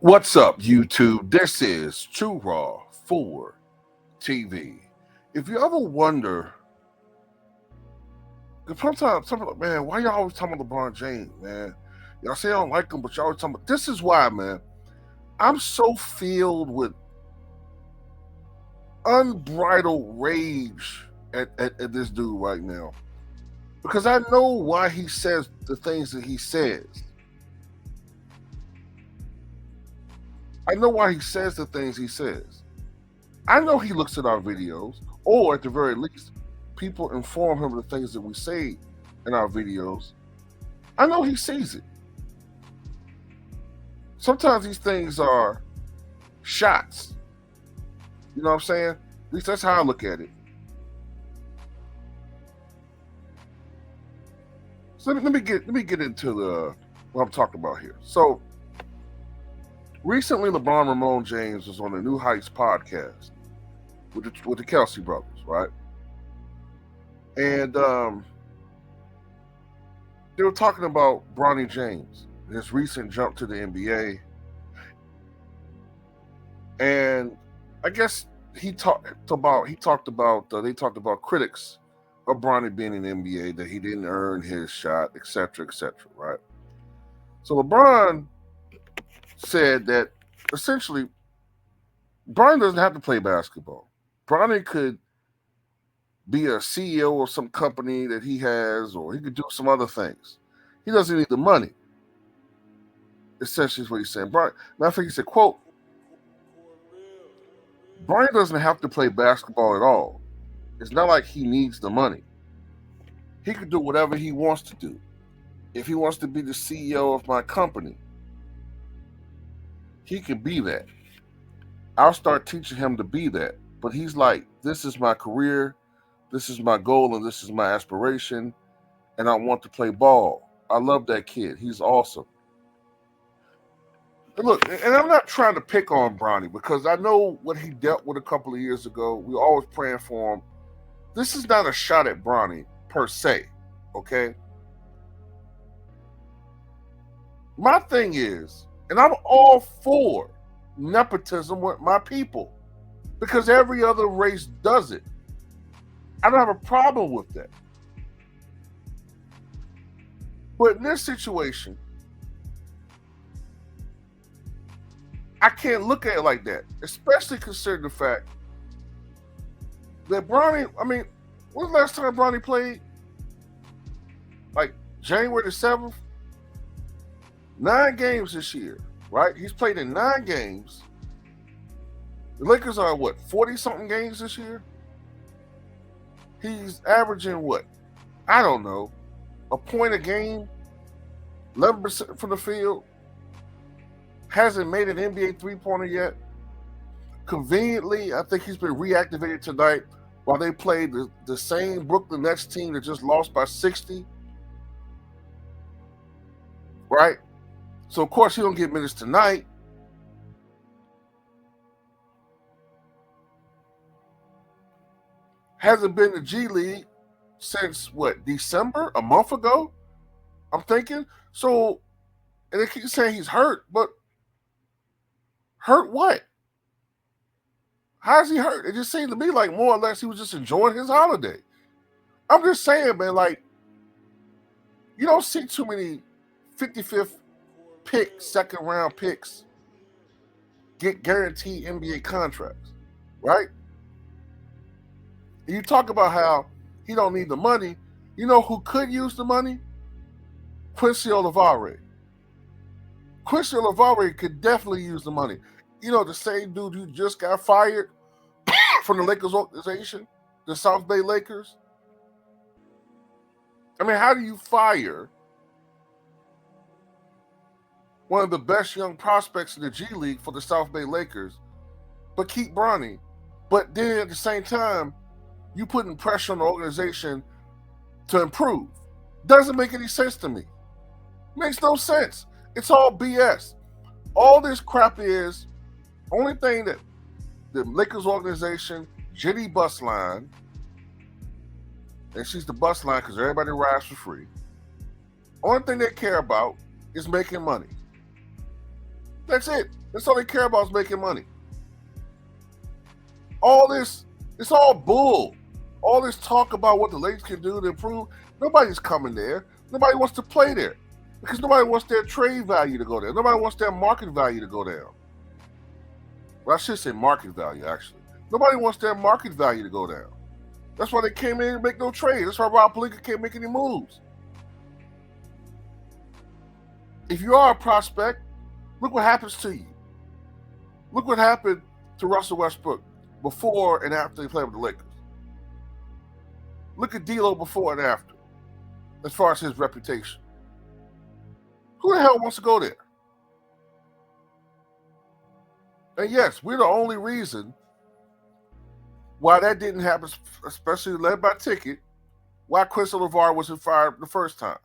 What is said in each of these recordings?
What's up, YouTube? This is Too Raw for TV. If you ever wonder, sometimes, man, why y'all always talking about LeBron James, man? Y'all say I don't like him, but y'all always talking about. This is why, man. I'm so filled with unbridled rage at this dude right now, because I know why he says the things that he says. I know why he says the things he says. I know he looks at our videos, or at the very least, people inform him of the things that we say in our videos. I know he sees it. Sometimes these things are shots. You know what I'm saying? At least that's how I look at it. So let me get into what I'm talking about here. So recently, LeBron Ramon James was on the New Heights podcast with the Kelsey brothers, right? And they were talking about Bronny James, his recent jump to the NBA, and I guess they talked about critics of Bronny being in the NBA, that he didn't earn his shot, etc., right? So LeBron said that essentially Bronny doesn't have to play basketball. Bronny could be a CEO of some company that he has, or he could do some other things. He doesn't need the money. Essentially is what he's saying. Matter of fact, he said, quote, Bronny doesn't have to play basketball at all. It's not like he needs the money. He could do whatever he wants to do. If he wants to be the CEO of my company, he can be that. I'll start teaching him to be that. But he's like, this is my career, this is my goal, and this is my aspiration, and I want to play ball. I love that kid. He's awesome. And look, and I'm not trying to pick on Bronny, because I know what he dealt with a couple of years ago. We were always praying for him. This is not a shot at Bronny per se, okay? My thing is, and I'm all for nepotism with my people, because every other race does it. I don't have a problem with that. But in this situation, I can't look at it like that, especially considering the fact that Bronny, I mean, when was the last time Bronny played? Like January the 7th? 9 games this year, right? He's played in 9 games. The Lakers are what, 40-something games this year? He's averaging what? I don't know. A point a game, 11% from the field. Hasn't made an NBA three-pointer yet. Conveniently, I think he's been reactivated tonight while they played the same Brooklyn Nets team that just lost by 60. Right? So, of course, he don't get minutes tonight. Hasn't been to G League since, what, December? A month ago? I'm thinking. So, and they keep saying he's hurt, but hurt what? How's he hurt? It just seemed to me like more or less he was just enjoying his holiday. I'm just saying, man, like, you don't see too many 55th pick, second round picks get guaranteed NBA contracts, right? And you talk about how he don't need the money. You know who could use the money? Quincy Olivari. Quincy Olivari could definitely use the money. You know, the same dude who just got fired from the Lakers organization, the South Bay Lakers. I mean, how do you fire one of the best young prospects in the G League for the South Bay Lakers, but keep Bronny, but then at the same time you putting pressure on the organization to improve. Doesn't make any sense to me. Makes no sense. It's all BS. All this crap is only thing that the Lakers organization, Jenny Bus Line, and she's the bus line because everybody rides for free. Only thing they care about is making money. That's it. That's all they care about is making money. All this, it's all bull. All this talk about what the Lakers can do to improve, nobody's coming there. Nobody wants to play there because nobody wants their trade value to go there. Nobody wants their market value to go down. Well, I should say market value, actually. Nobody wants their market value to go down. That's why they came in and make no trade. That's why Rob Pelinka can't make any moves. If you are a prospect, look what happens to you. Look what happened to Russell Westbrook before and after he played with the Lakers. Look at D'Lo before and after, as far as his reputation. Who the hell wants to go there? And yes, we're the only reason why that didn't happen, especially led by Ticket, why Quincy Olivari wasn't fired the first time.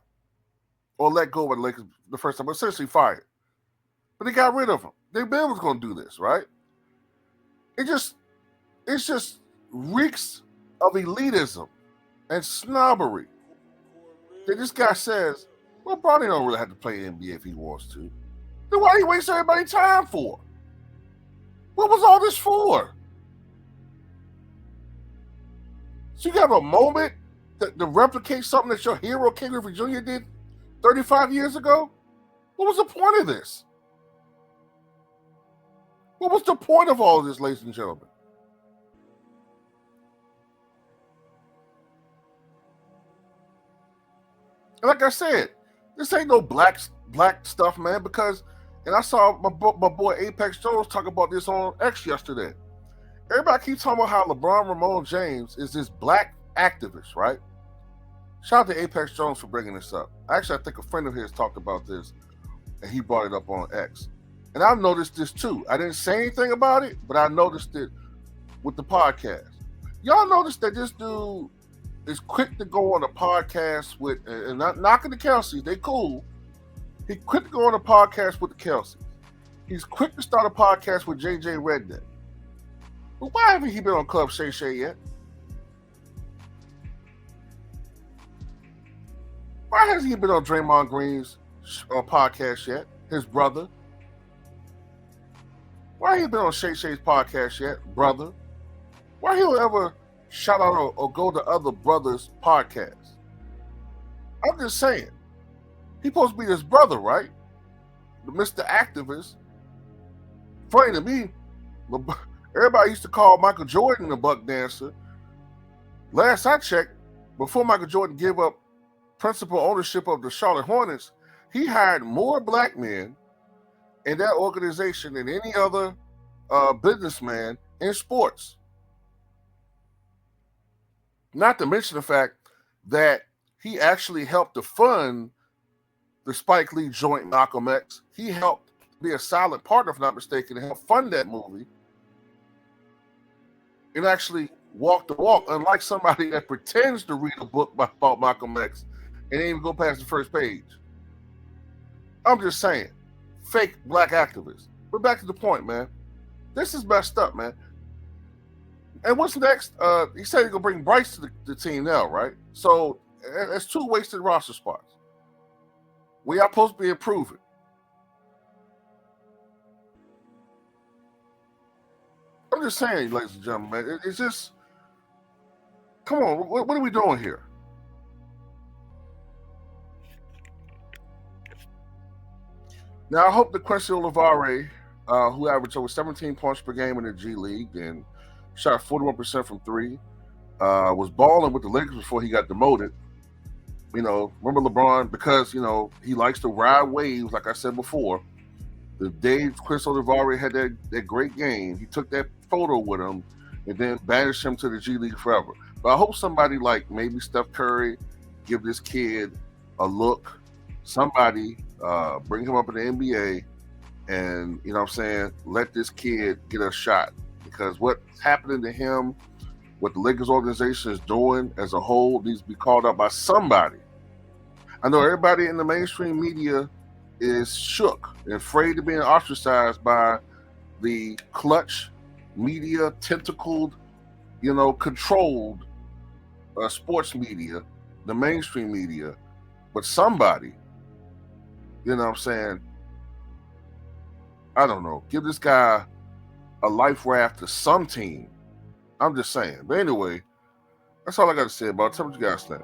Or let go by the Lakers the first time, but essentially fired. But they got rid of him. They knew was going to do this, right? It just reeks of elitism and snobbery. That this guy says, well, Bronny don't really have to play NBA if he wants to. Then why do you waste everybody's time for? What was all this for? So you have a moment to replicate something that your hero Ken Griffey Jr. did 35 years ago? What was the point of this? What was the point of all of this, ladies and gentlemen? And like I said, this ain't no black stuff, man, because, and I saw my boy Apex Jones talk about this on X yesterday. Everybody keeps talking about how LeBron Ramon James is this black activist, right? Shout out to Apex Jones for bringing this up. Actually, I think a friend of his talked about this, and he brought it up on X. And I've noticed this too. I didn't say anything about it, but I noticed it with the podcast. Y'all noticed that this dude is quick to go on a podcast with, and not knocking the Kelceys, they cool. He's quick to go on a podcast with the Kelceys. He's quick to start a podcast with JJ Redick. But why haven't he been on Club Shay Shay yet? Why hasn't he been on Draymond Green's podcast yet? His brother. Why ain't he been on Shay Shay's podcast yet, brother? Why he'll ever shout out or go to other brothers' podcasts? I'm just saying. He's supposed to be his brother, right? The Mr. Activist. Funny to me, everybody used to call Michael Jordan the buck dancer. Last I checked, before Michael Jordan gave up principal ownership of the Charlotte Hornets, he hired more black men in that organization than any other businessman in sports. Not to mention the fact that he actually helped to fund the Spike Lee joint Malcolm X. He helped be a solid partner, if I'm not mistaken, to help fund that movie and actually walk the walk, unlike somebody that pretends to read a book about Malcolm X and ain't even go past the first page. I'm just saying, fake black activists. But back to the point, man. This is messed up, man. And what's next? He said he's going to bring Bryce to the team now, right? So that's 2 wasted roster spots. We are supposed to be improving. I'm just saying, ladies and gentlemen, man, it's just, come on, what are we doing here? Now, I hope that Quincy Olivari, who averaged over 17 points per game in the G League and shot 41% from 3, was balling with the Lakers before he got demoted. You know, remember LeBron, because, you know, he likes to ride waves, like I said before. The day Quincy Olivari had that great game, he took that photo with him and then banished him to the G League forever. But I hope somebody like maybe Steph Curry give this kid a look. Somebody bring him up in the NBA and, you know what I'm saying, let this kid get a shot. Because what's happening to him what the Lakers organization is doing as a whole needs to be called out by somebody. I know everybody in the mainstream media is shook and afraid of being ostracized by the clutch media, tentacled, controlled sports media, the mainstream media. But somebody, you know what I'm saying, I don't know, give this guy a life raft to some team. I'm just saying. But anyway, that's all I got to say about it. Tell me what you guys think.